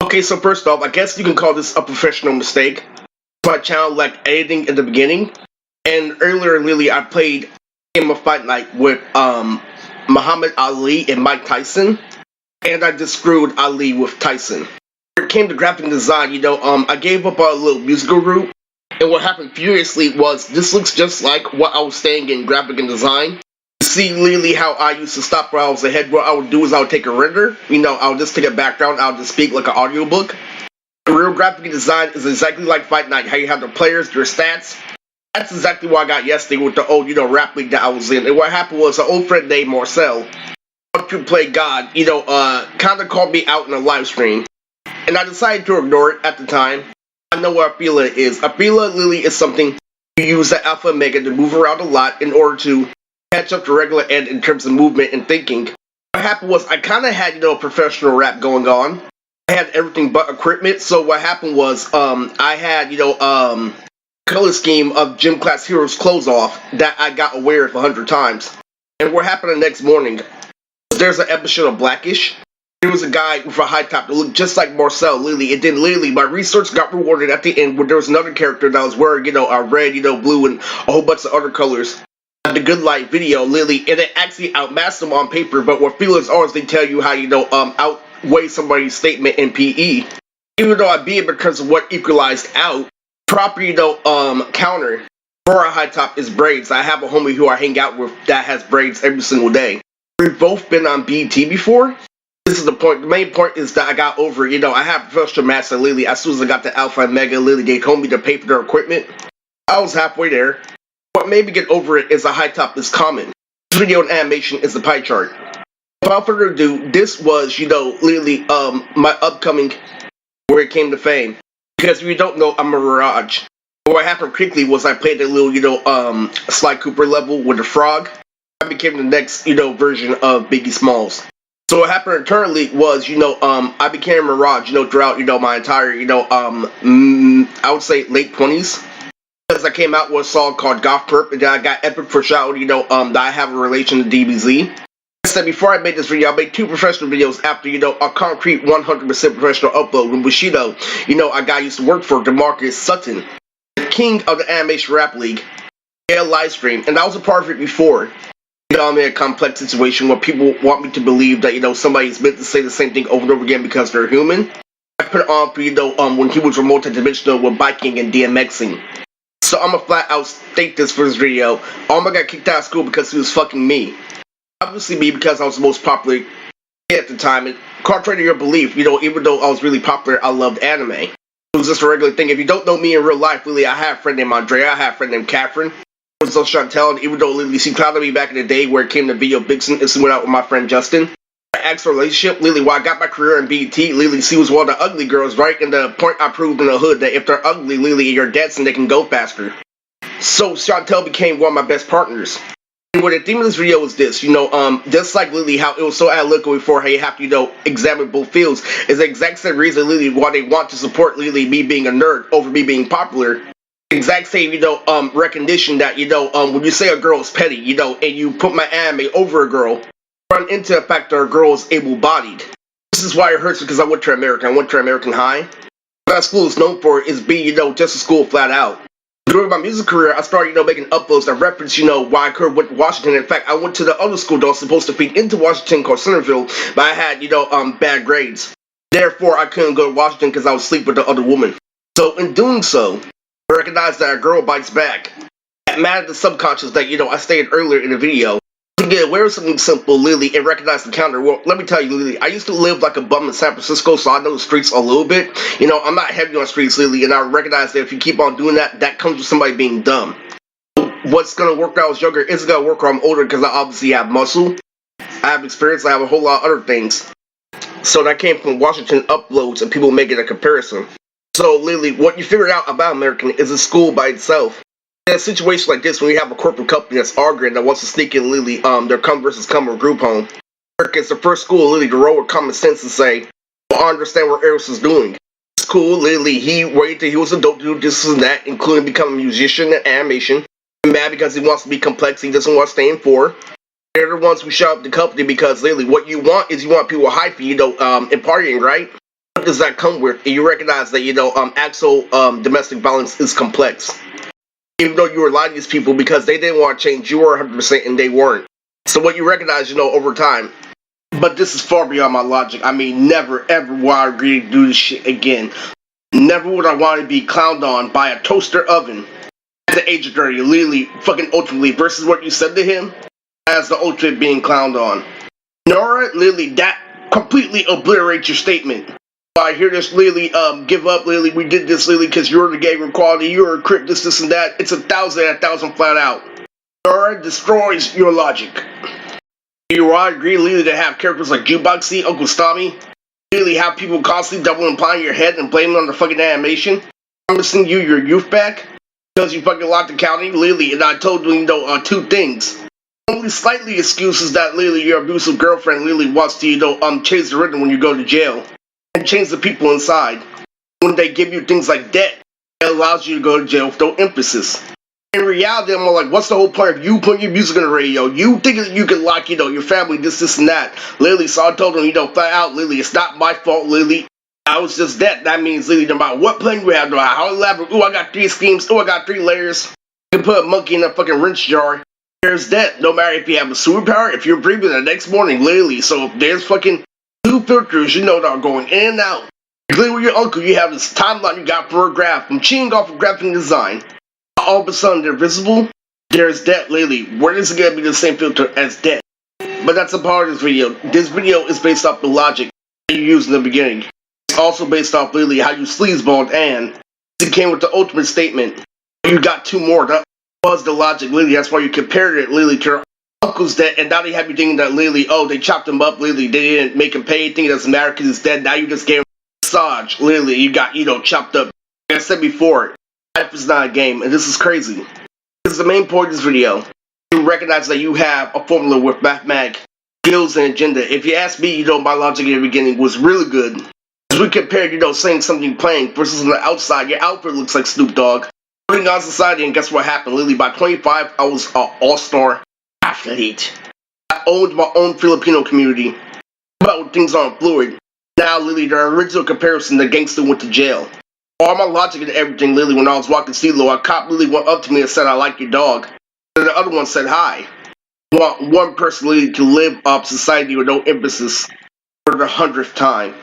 Okay, so first off, I guess you can call this a professional mistake. My channel lacked editing in the beginning, and earlier, Lily, I played Game of Fight Night with Muhammad Ali and Mike Tyson, and I just screwed Ali with Tyson. When it came to graphic design, I gave up a little musical route, and what happened furiously was this looks just like what I was saying in graphic and design. See, Lily, how I used to stop where I was ahead. What I would do is I would take a render, I'll just take a background, I'll just speak like an audiobook. Real graphic design is exactly like Fight Night, how you have the players, their stats. That's exactly what I got yesterday with the old, rap league that I was in. And what happened was an old friend named Marcel, to play God, kind of called me out in a live stream. And I decided to ignore it at the time. I know what Apila is. Apila, Lily, is something you use the Alpha Omega to move around a lot in order to catch up to regular Ed in terms of movement and thinking. What happened was I kind of had, a professional rap going on. I had everything but equipment. So what happened was I had, color scheme of Gym Class Heroes clothes off that I got aware of 100 times. And what happened the next morning, there's an episode of Blackish. There was a guy with a high top that looked just like Marcel, Lily. And then Lily, my research got rewarded at the end where there was another character that was wearing, a red, blue, and a whole bunch of other colors. The Good Light video, Lily, and it actually outmassed them on paper, but what feelers are is they tell you how, outweigh somebody's statement in PE. Even though I beat it because of what equalized out, proper, counter for a high top is braids. I have a homie who I hang out with that has braids every single day. We've both been on BT before. This is the point. The main point is that I got over, I have professional master Lily. As soon as I got the Alpha Omega, Lily, they told me to pay for their equipment. I was halfway there. What made me get over it is a high top is common. This video and animation is the pie chart. Without further ado, this was, Lily, my upcoming where it came to fame. Because if you don't know, I'm a Mirage. What happened quickly was I played a little, Sly Cooper level with a frog. I became the next, version of Biggie Smalls. So what happened internally was, I became a Mirage, throughout, my entire, I would say late 20s. Because I came out with a song called Goth Perp, and then I got epic for shout, that I have a relation to DBZ. I said before I made this video, I made 2 professional videos after, a concrete 100% professional upload. With Bushido, a guy I used to work for, DeMarcus Sutton, the king of the Animation Rap League, a live stream, and I was a part of it before. I'm in a complex situation where people want me to believe that, somebody's meant to say the same thing over and over again because they're human. I put it on for, when he was multi-dimensional with biking and DMXing. So I'm gonna flat out state this for this video. Alma got kicked out of school because he was fucking me. Obviously me because I was the most popular kid at the time. And contrary to your belief, even though I was really popular, I loved anime. It was just a regular thing. If you don't know me in real life, really, I have a friend named Andrea. I have a friend named Catherine. I was also Chantel, and even though Lily, she clouded me back in the day where it came to Video Vixen, and she went out with my friend Justin. Ex relationship, Lily, while I got my career in BT, Lily, she was one of the ugly girls, right? And the point I proved in the hood that if they're ugly, Lily, and you're dancing, they can go faster. So Chantel became one of my best partners. And what the theme of this video is this, just like Lily, how it was so analytical before how you have to, examine both fields, is the exact same reason, Lily, why they want to support Lily, me being a nerd over me being popular. Exact same, recognition that, when you say a girl is petty, and you put my anime over a girl, run into the fact that a girl is able-bodied. This is why it hurts because I went to American High. What that school is known for is being, just a school flat out. During my music career, I started, making uploads that reference, why I could have went to Washington. In fact, I went to the other school that was supposed to feed into Washington called Centerville, but I had, bad grades. Therefore, I couldn't go to Washington because I was asleep with the other woman. So, in doing so, I recognized that a girl bites back. That mattered the subconscious that, I stated earlier in the video. To get aware of something simple, Lily, and recognize the counter. Well, let me tell you, Lily, I used to live like a bum in San Francisco, so I know the streets a little bit. I'm not heavy on streets, Lily, and I recognize that if you keep on doing that, that comes with somebody being dumb. What's going to work when I was younger isn't going to work when I'm older because I obviously have muscle. I have experience, I have a whole lot of other things. So that came from Washington uploads and people making a comparison. So, Lily, what you figured out about American is a school by itself. In a situation like this, when you have a corporate company that's arguing that wants to sneak in Lily, their come versus come or group home, it's the first school, Lily, to roll with common sense and say, well, I understand what Eros is doing. It's cool, Lily, he waited till he was adult to do this and that, including becoming a musician and animation. He's mad because he wants to be complex, he doesn't want to stay in 4. They're the ones who shut up the company because, Lily, what you want is you want people hyping, and partying, right? what does that come with? And you recognize that, actual domestic violence is complex. Even though you were lying to these people because they didn't want to change, you were 100% and they weren't. So what you recognize, over time. But this is far beyond my logic. I mean, never ever will I agree to do this shit again. Never would I want to be clowned on by a toaster oven at the age of 30, literally, fucking ultimately, versus what you said to him as the ultimate being clowned on. Nora, literally, that completely obliterates your statement. I hear this, Lily, give up, Lily, we did this, Lily, because you're the gamer quality, you're a crip, this and that. It's 1,000 flat out. Nora destroys your logic. You all agree, Lily, to have characters like Jukeboxy, Uncle Stommy, Lily, have people constantly double implying your head and blaming on the fucking animation, promising you your youth back, because you fucking locked the county, Lily, and I told you, two things. Only slightly excuses that, Lily, your abusive girlfriend, Lily, wants to, change the rhythm when you go to jail. And change the people inside. When they give you things like debt, it allows you to go to jail with no emphasis. In reality, I'm like, what's the whole point of you putting your music on the radio? You think that you can lock, your family, this and that. Lily, so I told him, flat out, Lily, it's not my fault, Lily. I was just debt. That means, Lily, no matter what plan you have, no matter how elaborate, I got 3 schemes, I got 3 layers. You can put a monkey in a fucking rinse jar. There's debt, no matter if you have a superpower, if you're breathing the next morning, Lily. So if there's fucking 2 filters, that are going in and out. You're with your uncle, you have this timeline you got for a graph from cheating off of graphic design. All of a sudden, they're visible. There's debt, Lily. Where is it going to be the same filter as debt? But that's a part of this video. This video is based off the logic that you used in the beginning. It's also based off, Lily, how you sleazeballed Anne. It came with the ultimate statement. You got 2 more. That was the logic, Lily. That's why you compared it, Lily, to your uncle's dead, and now they have you thinking that, Lily, they chopped him up, Lily, they didn't make him pay, thinking it doesn't matter because he's dead, now you just gave him a massage, Lily, you got, chopped up. Like I said before, life is not a game, and this is crazy. This is the main point of this video. You recognize that you have a formula with mathematics, skills, and agenda. If you ask me, my logic in the beginning was really good. As we compared, saying something playing versus on the outside, your outfit looks like Snoop Dogg. Putting on society, and guess what happened, Lily, by 25, I was an all-star athlete. I owned my own Filipino community. About things aren't fluid. Now, Lily, the original comparison, the gangster went to jail. All my logic and everything, Lily, when I was walking CeeLo, a cop Lily went up to me and said, I like your dog. And the other one said, hi. I want one person, Lily, to live up society with no emphasis for the 100th time.